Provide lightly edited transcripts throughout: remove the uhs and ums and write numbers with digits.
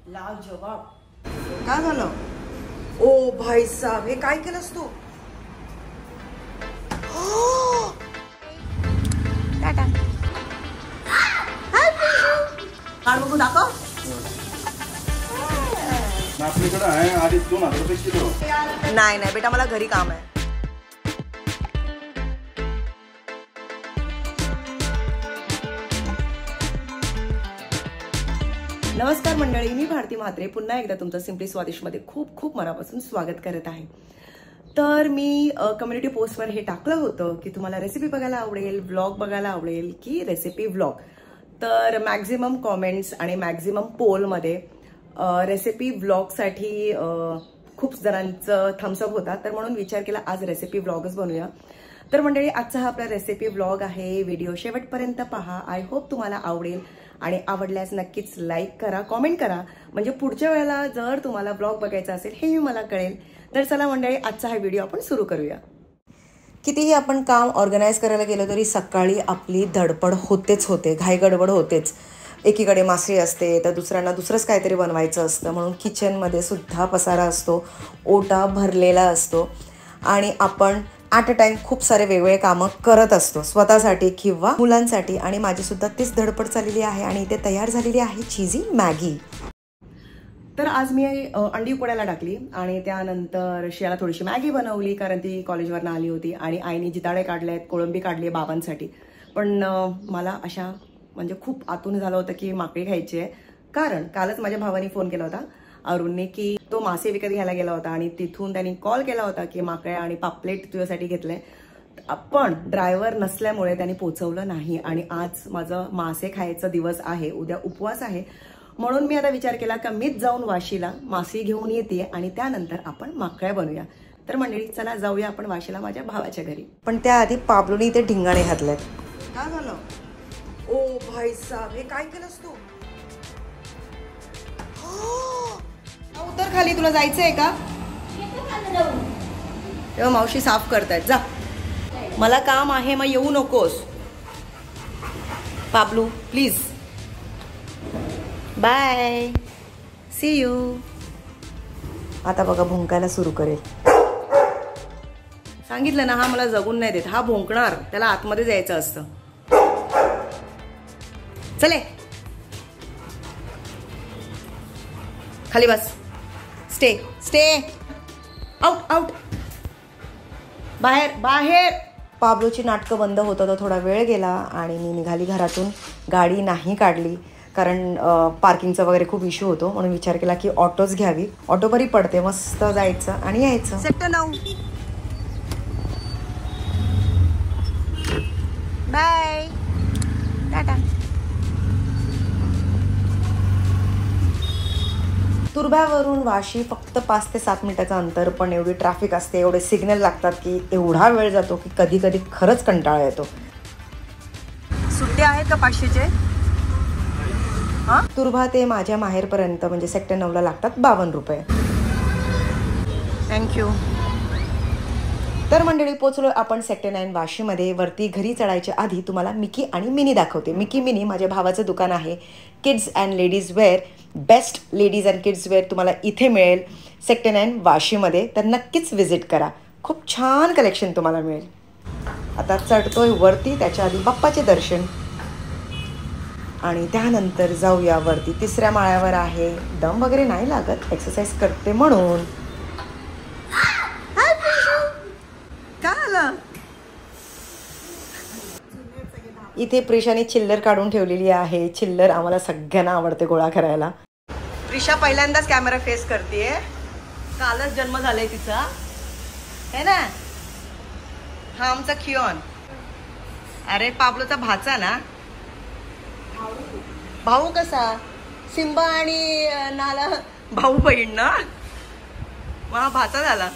लाजवाब. काय झालं? ओ भाई साहब, हे काय केलंस तू? टाटा. काढ बघू, दाखव. आपल्याकडे आहे आधी 2000 रुपये किलो. नाही नाही बेटा, मला घरी काम आहे. नमस्कार मंडळी, मी भारती म्हात्रे पुन्हा एकदा तुमचं सिम्पली स्वादिष्ट मध्ये खूप खूप मनापासून स्वागत करत आहे. तर मी कम्युनिटी पोस्टवर हे टाकलं होतं की तुम्हाला रेसिपी बघायला आवडेल, व्लॉग बघायला आवडेल की रेसिपी व्लॉग. तर मॅक्झिमम कॉमेंट्स आणि मॅक्झिमम पोलमध्ये रेसिपी व्लॉगसाठी खूप जणांचं थम्सअप होता. तर म्हणून विचार केला आज रेसिपी व्लॉगच बनवूया. तर मंडळी, आजचा हा आपला रेसिपी व्लॉग आहे. व्हिडिओ शेवटपर्यंत पहा. आय होप तुम्हाला आवडेल आणि आवडल्यास नक्कीच लाईक करा, कॉमेंट करा, म्हणजे पुढच्या वेळेला जर तुम्हाला व्लॉग बघायचा असेल हेही मला कळेल. तर चला मंडळी, आजचा हा व्हिडिओ आपण सुरू करूया. कितीही आपण काम ऑर्गनाईज करायला गेलो तरी सकाळी आपली धडपड होतेच होते, घाई गडबड होतेच. एकीकडे मासळी असते तर दुसऱ्यांना दुसरंच काहीतरी बनवायचं असतं, म्हणून किचनमध्ये सुद्धा पसारा असतो, ओटा भरलेला असतो आणि आपण ॲट अ टाइम खूप सारे वेगवेगळे कामं करत असतो स्वतःसाठी किंवा मुलांसाठी. आणि माझी सुद्धा तीच धडपड चाललेली आहे आणि इथे तयार झालेली आहे चीझी मॅगी. तर आज मी अंडी उकडायला टाकली आणि त्यानंतर शियाला थोडीशी मॅगी बनवली, कारण ती कॉलेजवरनं आली होती आणि आईने जिताडे काढले आहेत, कोळंबी काढली आहे बाबांसाठी. पण मला अशा म्हणजे खूप आतून झालं होतं की माकडी खायची आहे, कारण कालच माझ्या भावाने फोन केला होता अरुणने की तो मासे विकत घ्यायला गेला होता आणि तिथून त्यांनी कॉल केला होता की माकड्या आणि पापलेट तुझ्यासाठी घेतलंय. पण ड्रायव्हर नसल्यामुळे त्यांनी पोचवलं नाही आणि आज माझं मासे खायचा दिवस आहे, उद्या उपवास आहे. म्हणून मी आता विचार केला का मीच जाऊन वाशीला मासे घेऊन येते आणि त्यानंतर आपण माकड्या बनवूया. तर मंडळी, चला जाऊया आपण वाशीला माझ्या भावाच्या घरी. पण त्याआधी पाबलूने इथे ढिंगाणे घातलेत. काय झालं? ओ भाई साहब, हे काय केलंस तू? उतर खाली, तुला जायचंय का? तेव्हा मावशी साफ करतायत, जा. मला काम आहे, मग येऊ नकोस. पाबलू प्लीज, बाय, सी यू. आता बघा भुंकायला सुरू करेल. सांगितलं ना, हा मला जगून नाही देत, हा भुंकणार, त्याला आतमध्ये जायचं असतं. चले खाली बस, स्टे स्टे, आउट आउट, बाहेर बाहेर. पाबलोची नाटकं बंद होतं तर थोडा वेळ गेला आणि मी निघाली घरातून. गाडी नाही काढली कारण पार्किंगचा वगैरे खूप इश्यू होतो, म्हणून विचार केला की ऑटोच घ्यावी. ऑटो बरी पडते, मस्त जायचं आणि यायचं. सेक्टर 9. बाय, टाटा. तुर्भ्यावरून वाशी फक्त 5 ते 7 मिनिटाचं अंतर, पण एवढी ट्रॅफिक असते, एवढे सिग्नल लागतात की एवढा वेळ जातो की कधी कधी खरंच कंटाळा येतो. सुट्टे आहेत का 500चे? हां, तुर्भा ते माझ्या माहेरपर्यंत म्हणजे सेक्टर 9ला लागतात 52 रुपये. थँक्यू. तर मंडळी, पोचलो आपण सेक्टर 9 वाशीमध्ये. वरती घरी चढायच्या आधी तुम्हाला मिकी आणि मिनी दाखवते. मिकी मिनी माझ्या भावाचं दुकान आहे, kids and ladies wear. Best ladies and kids wear तुम्हाला इथे मिळेल सेक्टर 9 वाशीमध्ये. तर नक्कीच व्हिजिट करा, खूप छान कलेक्शन तुम्हाला मिळेल. आता चढतोय वरती, त्याच्या आधी बाप्पाचे दर्शन आणि त्यानंतर जाऊया वरती. 3ऱ्या माळ्यावर आहे. दम वगैरे नाही लागत, एक्सरसाइज करते म्हणून. इथे प्रिशाने चिल्लर काढून ठेवलेली आहे. चिल्लर आम्हाला सगळ्यांना आवडते गोळा करायला. प्रिशा पहिल्यांदाच कॅमेरा फेस करतेय, कालच जन्म झालाय तिचा, है ना. हा आमचा खियोन. अरे पाबलोचा भाचा ना. भाऊ कसा? सिम्बा आणि नाला भाऊ बहीण ना, हा भाचा झाला.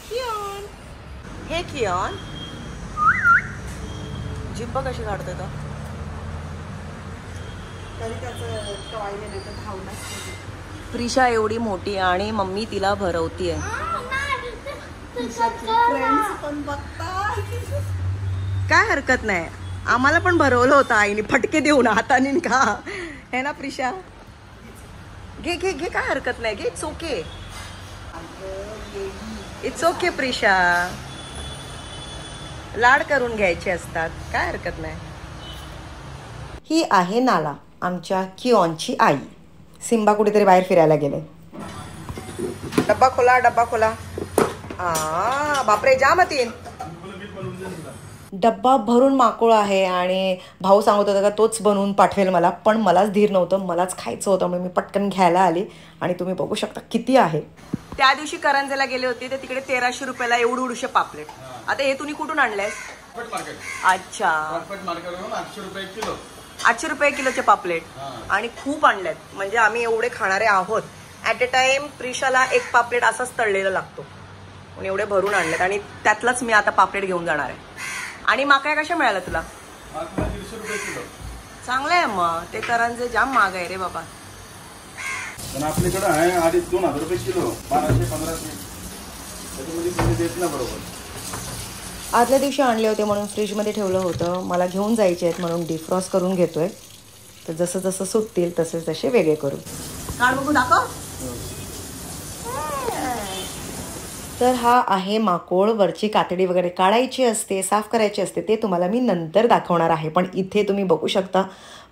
खियोन, हे खियोन. जिब्ब कशी काढतोय तो, तरी त्याचं टॉयने देतं धावणार. प्रिशा एवढी मोठी आणि मम्मी तिला भरवतीये. काय हरकत नाही, आम्हाला पण भरवलं होतं आईने फटके देऊन हाताने का. है ना प्रिशा? घे घे घे, काय हरकत नाही, घे. It's okay, it's okay Prisha. लाड करून घ्यायचे असतात, काय हरकत नाही. ही आहे नाला, आमच्या किओनची आई. सिम्बा कुठेतरी बाहेर फिरायला गेले. डब्बा खोला, डब्बा खोला. बापरे, जाम तीन. डब्बा भरून माकुळ आहे आणि भाऊ सांगत होता का तोच बनवून पाठवेल मला, पण मलाच धीर नव्हतं, मलाच खायचं होतं म्हणून मी पटकन घ्यायला आली. आणि तुम्ही बघू शकता किती आहे. त्या दिवशी करंजेला गेले होते तर तिकडे 1300 रुपयाला एवढूशे पापलेट. आता हे तुम्ही कुठून आणलंयस? अच्छा, 800 रुपये किलोचे पापलेट. आणि खूप आणलेत, म्हणजे आम्ही एवढे खाणारे आहोत. ऍट अ टाइम प्रिशाला एक पापलेट असाच तळलेला लागतो, पण एवढे भरून आणलेत. आणि त्यातलंच मी आता पापलेट घेऊन जाणार आहे. आणि माकाय कशा मिळाल्या तुला? 150 रुपये किलो. चांगलं आहे मग, ते करंजे जाम महाग आहे रे बाबा. पण आपल्याकडे आहे 2,500 रुपये किलो, 1200-1500. त्याच्यामध्ये तुम्ही देत ना बरोबर. आदल्या दिवशी आणले होते म्हणून फ्रीजमध्ये ठेवलं होतं. मला घेऊन जायचे आहेत म्हणून डिफ्रॉस्ट करून घेतोय. तर जसं जसं सुटतील तसे तसे वेगळे करू. काढ बघू, दाखव. तर हा आहे माकोळ. वरची कातडी वगैरे काढायची असते, साफ करायची असते, ते तुम्हाला मी नंतर दाखवणार आहे. पण इथे तुम्ही बघू शकता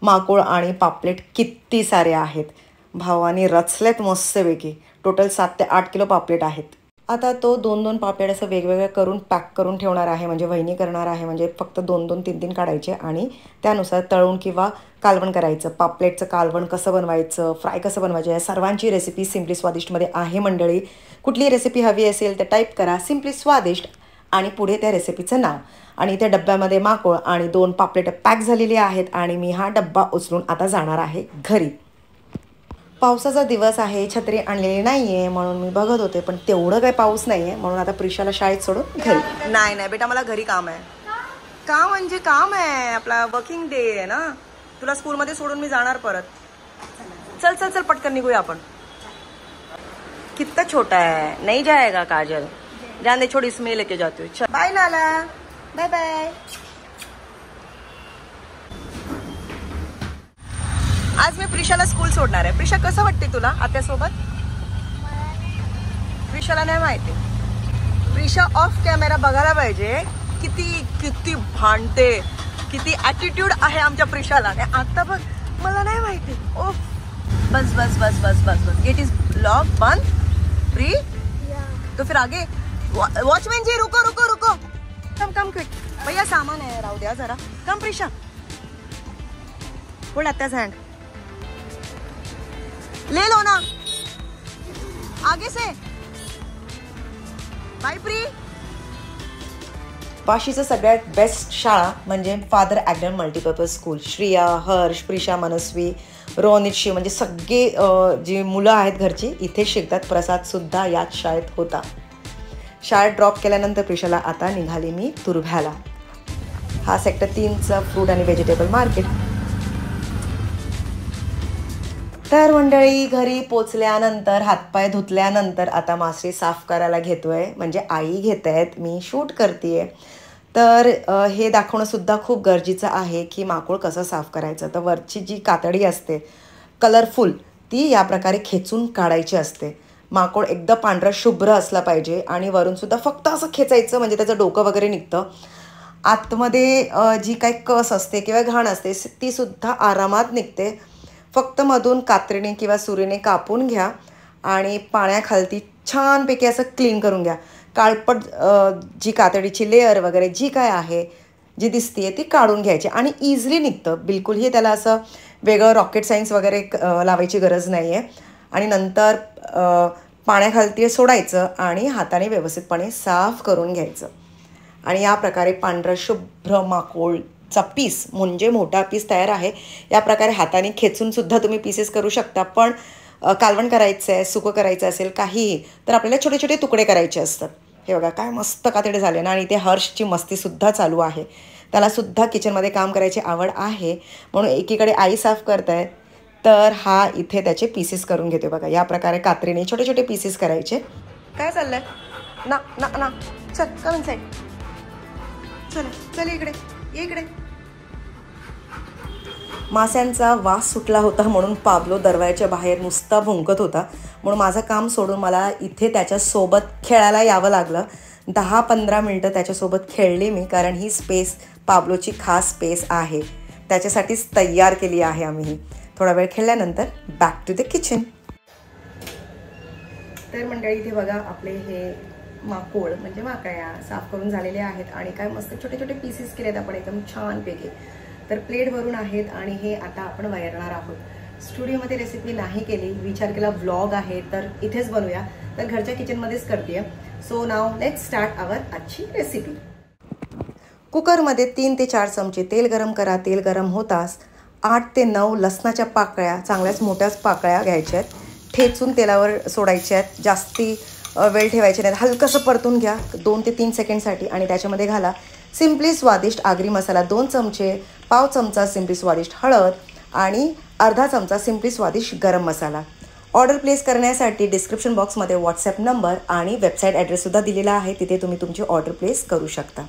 माकोळ आणि पापलेट किती सारे आहेत. भावाने रचलेत मस्तपैकी. टोटल 7 ते 8 किलो पापलेट आहेत. आता तो 2-2 पापलेट असं वेगवेगळं करून पॅक करून ठेवणार आहे, म्हणजे वहिनी करणार आहे. म्हणजे फक्त 2-2, 3-3 काढायचे आणि त्यानुसार तळून किंवा कालवण करायचं. पापलेटचं कालवण कसं बनवायचं, फ्राय कसं बनवायचं, या सर्वांची रेसिपी सिम्पली स्वादिष्टमध्ये आहे मंडळी. कुठली रेसिपी हवी असेल तर टाईप करा सिम्पली स्वादिष्ट आणि पुढे त्या रेसिपीचं नाव. आणि त्या डब्यामध्ये माकोळ आणि 2 पापलेट पॅक झालेली आहेत. आणि मी हा डब्बा उचलून आता जाणार आहे घरी. पावसाचा दिवस आहे, छत्री आणलेली नाही आहे म्हणून मी बघत होते, पण तेवढं काही पाऊस नाही आहे म्हणून आता प्रिशाला शाळेत सोडून घरी. नाही नाही बेटा, मला घरी काम आहे. काम म्हणजे काम आहे, आपला वर्किंग डे आहे ना. तुला स्कूलमध्ये सोडून मी जाणार परत. चल चल चल, पटकन निघूया आपण. कितना छोटा है, नहीं जाएगा काजल. जाने छोड़, इसमें लेके जाती हूँ. चल बाय नाला, बाय बाय. आज मी प्रिशाला स्कूल सोडणार आहे. प्रिशा, कसं वाटते तुला आत्यासोबत? प्रिशाला नाही माहिती. प्रिशा ऑफ कॅमेरा बघायला पाहिजे किती किती भांडते, किती ॲटिट्यूड आहे आमच्या प्रिशाला. आता बघ, मला नाही माहिती. ओ बस बस बस बस बस बस, गेट इज लॉक बंद. प्री तो फिर आगे. वॉचमैन जी रुको रुको रुको, कम कम क्विक. भैया सामान है, राहू द्या जरा. कम प्रिशा, होल्ड आत्या's हँड. ले लो ना आगे से. By pre. वाशीचं सगळ्यात बेस्ट शाळा म्हणजे फादर ॲग्डन मल्टीपर्पज स्कूल. श्रिया, हर्ष, प्रिशा, मनस्वी, रोनितशी म्हणजे सगळे जी मुलं आहेत घरची इथे शिकतात. प्रसादसुद्धा याच शाळेत होता. शाळेत ड्रॉप केल्यानंतर प्रिशाला आता निघाली मी तुरभ्याला. हा सेक्टर 3चा फ्रूट आणि व्हेजिटेबल मार्केट. तर मंडळी, घरी पोचल्यानंतर हातपाय धुतल्यानंतर आता मासरी साफ करायला घेतोय, म्हणजे आई घेत आहेत, मी शूट करते. तर हे दाखवणंसुद्धा खूप गरजेचं आहे की माकुळ कसं साफ करायचं. तर वरची जी कातडी असते कलरफुल, ती या प्रकारे खेचून काढायची असते. माकुळ एकदम पांढरं शुभ्र असलं पाहिजे आणि वरूनसुद्धा फक्त असं खेचायचं म्हणजे त्याचं डोकं वगैरे निघतं. आतमध्ये जी काही कस असते किंवा घाण असते तीसुद्धा आरामात निघते. फक्त मधून कात्रीने किंवा सुरीने कापून घ्या आणि पाण्याखालती छानपैकी असं क्लीन करून घ्या. काळपट जी कातडीची लेअर वगैरे जी काय आहे जी दिसते ती काढून घ्यायची आणि इझिली निघतं. बिलकुलही त्याला असं वेगळं रॉकेट सायन्स वगैरे लावायची गरज नाही आहे. आणि नंतर पाण्याखालती सोडायचं आणि हाताने व्यवस्थितपणे साफ करून घ्यायचं. आणि या प्रकारे पांढरं शुभ्र माकुळचा पीस म्हणजे मोठा पीस तयार आहे. या प्रकारे हाताने खेचूनसुद्धा तुम्ही पीसेस करू शकता. पण कालवण करायचं आहे, सुकं करायचं असेल काहीही तर आपल्याला छोटे छोटे तुकडे करायचे असतात. हे बघा काय मस्त कातडे झाले ना. आणि इथे हर्षची मस्तीसुद्धा चालू आहे. त्यालासुद्धा किचनमध्ये काम करायची आवड आहे म्हणून एकीकडे आई साफ करतायत तर हा इथे त्याचे पीसेस करून घेतो. बघा या प्रकारे कात्रीने छोटे छोटे पीसेस करायचे. काय चाललंय ना ना ना. चल कम साईड. चल चल इकडे ये इकडे. माशांचा वास सुटला होता म्हणून पाब्लो दरवाजाच्या बाहेर नुसता भुंकत होता, म्हणून माझं काम सोडून मला इथे त्याच्यासोबत खेळायला यावं लागलं. 10-15 मिनटं त्याच्यासोबत खेळले मी, कारण ही स्पेस पाब्लोची खास स्पेस आहे, त्याच्यासाठीच तयार केली आहे आम्ही. थोडा वेळ खेळल्यानंतर बॅक टू द किचन. तर मंडळी इथे बघा आपले हे माकोळ म्हणजे माकड्या साफ करून झालेले आहेत आणि काय मस्त छोटे छोटे पीसेस केलेत आपण एकदम छानपैकी. तर प्लेट भरून आहेत आणि हे आता आपण वळणार आहोत. स्टुडिओमध्ये रेसिपी नाही केली, विचार केला व्लॉग आहे तर इथेच बनवूया, तर घरच्या किचनमध्येच करते. सो नाव लेट्स स्टार्ट आवर आजची रेसिपी. कुकरमध्ये 3 ते 4 चमचे तेल गरम करा. तेल गरम होताच 8 ते 9 लसणाच्या पाकळ्या, चांगल्याच मोठ्याच पाकळ्या घ्यायच्या आहेत, ठेचून तेलावर सोडायच्या आहेत. जास्ती वेळ ठेवायचे नाहीत, हलकंसं परतून घ्या 2 ते 3 सेकंडसाठी आणि त्याच्यामध्ये घाला सिम्पली स्वादिष्ट आगरी मसाला 2 चमचे, पाव चमचा सिम्पली स्वादिष्ट हळद आणि अर्धा चमचा सिम्पली स्वादिष्ट गरम मसाला. ऑर्डर प्लेस करण्यासाठी डिस्क्रिप्शन बॉक्समध्ये व्हॉट्सॲप नंबर आणि वेबसाईट ॲड्रेससुद्धा दिलेला आहे, तिथे तुम्ही तुमची ऑर्डर प्लेस करू शकता.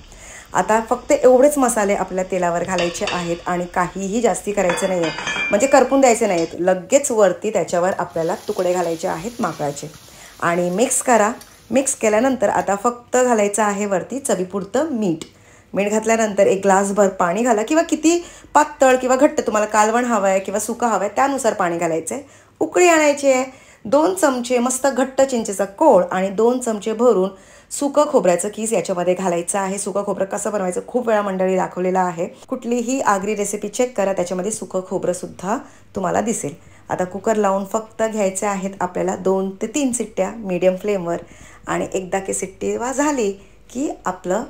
आता फक्त एवढेच मसाले आपल्या तेलावर घालायचे आहेत आणि काहीही जास्ती करायचं नाही आहे, म्हणजे करपून द्यायचे नाही आहेत. लगेच वरती त्याच्यावर आपल्याला तुकडे घालायचे आहेत माकळाचे आणि मिक्स करा. मिक्स केल्यानंतर आता फक्त घालायचं आहे वरती चवीपुरतं मीठ. मीठ घातल्यानंतर 1 ग्लासभर पाणी घाला, किंवा किती पातळ किंवा घट्ट तुम्हाला कालवण हवं आहे किंवा सुका हवं आहे त्यानुसार पाणी घालायचं आहे. उकळी आणायची आहे. 2 चमचे मस्त घट्ट चिंचेचा कोळ आणि 2 चमचे भरून सुकं खोबऱ्याचं कीस याच्यामध्ये घालायचं आहे. सुकं खोबरं कसं बनवायचं खूप वेळा मंडळी दाखवलेलं आहे. कुठलीही आगरी रेसिपी चेक करा, त्याच्यामध्ये सुकं खोबरंसुद्धा तुम्हाला दिसेल. आता कुकर लावून फक्त घ्यायचे आहेत आपल्याला 2 ते 3 शिट्ट्या मीडियम फ्लेमवर आणि एकदा की शिट्टी झाली की आपलं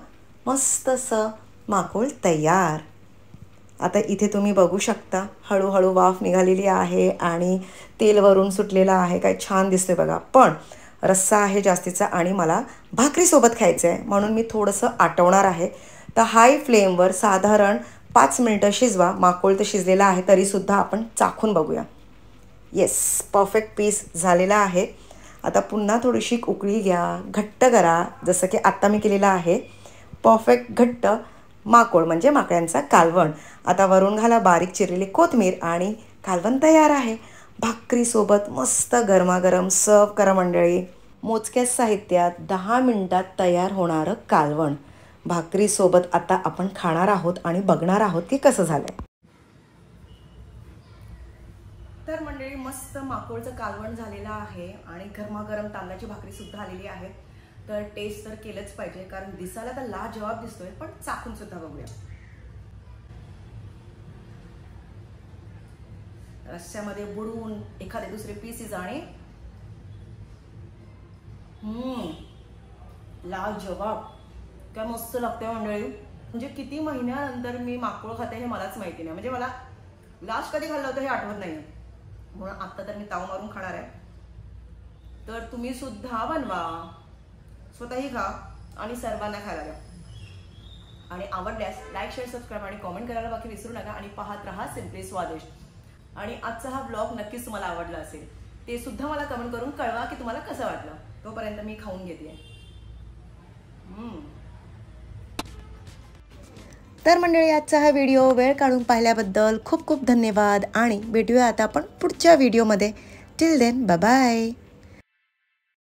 मस्त असं माकोळ तयार. आता इथे तुम्ही बघू शकता हळूहळू वाफ निघालेली आहे आणि तेल वरून सुटलेलं आहे, काय छान दिसतंय बघा. पण रस्सा आहे जास्तीचा आणि मला भाकरीसोबत खायचं आहे म्हणून मी थोडंसं आटवणार आहे. तर हाय फ्लेमवर साधारण 5 मिनटं शिजवा. माकोळ तर शिजलेला आहे तरीसुद्धा आपण चाखून बघूया. येस, परफेक्ट पीस झालेला आहे. आता पुन्हा थोडीशी उकळी घ्या, घट्ट करा जसं की आत्ता मी केलेलं आहे. परफेक्ट घट्ट माकोळ म्हणजे माकड्यांचा कालवण. आता वरून घाला बारीक चिरलेली कोथिंबीर आणि कालवण तयार आहे. भाकरीसोबत मस्त गरमागरम सर्व करा मंडळी. मोजक्याच साहित्यात 10 मिनिटात तयार होणारं कालवण भाकरीसोबत आता आपण खाणार आहोत आणि बघणार आहोत की कसं झालंय. तर मंडळी मस्त माकोळचं कालवण झालेलं आहे आणि गरमागरम तांदळाची भाकरीसुद्धा आलेली आहे. तर टेस्ट तर केलंच पाहिजे, कारण दिसायला तर लाजवाब दिसतोय, पण चाखून सुद्धा बघूया. रस्स्यामध्ये बुडवून एखादे दुसरे पीसेस आणि लाजवाब, काय मस्त लागतंय मंडळी. म्हणजे किती महिन्यानंतर मी माकोळ खाते हे मलाच माहिती नाही, म्हणजे मला लास्ट कधी खाल्लं होतं हे आठवत नाही, म्हणून आता तर मी ताव मारून खाणार आहे. तर तुम्ही सुद्धा बनवा, स्वतःही खा आणि सर्वांना खायला द्या. आणि आवडल्यास लाईक, शेअर, सबस्क्राईब आणि कॉमेंट करायला बाकी विसरू नका. आणि पाहत रहा सिम्पली स्वादिष्ट. आणि आजचा हा ब्लॉग नक्कीच तुम्हाला आवडला असेल, ते सुद्धा मला कमेंट करून कळवा की तुम्हाला कसं वाटलं. तोपर्यंत मी खाऊन घेते. तर मंडळी आजचा हा व्हिडिओ वेळ काढून पाहिल्याबद्दल खूप खूप धन्यवाद आणि भेटूया आता आपण पुढच्या व्हिडिओमध्ये. Till then bye bye.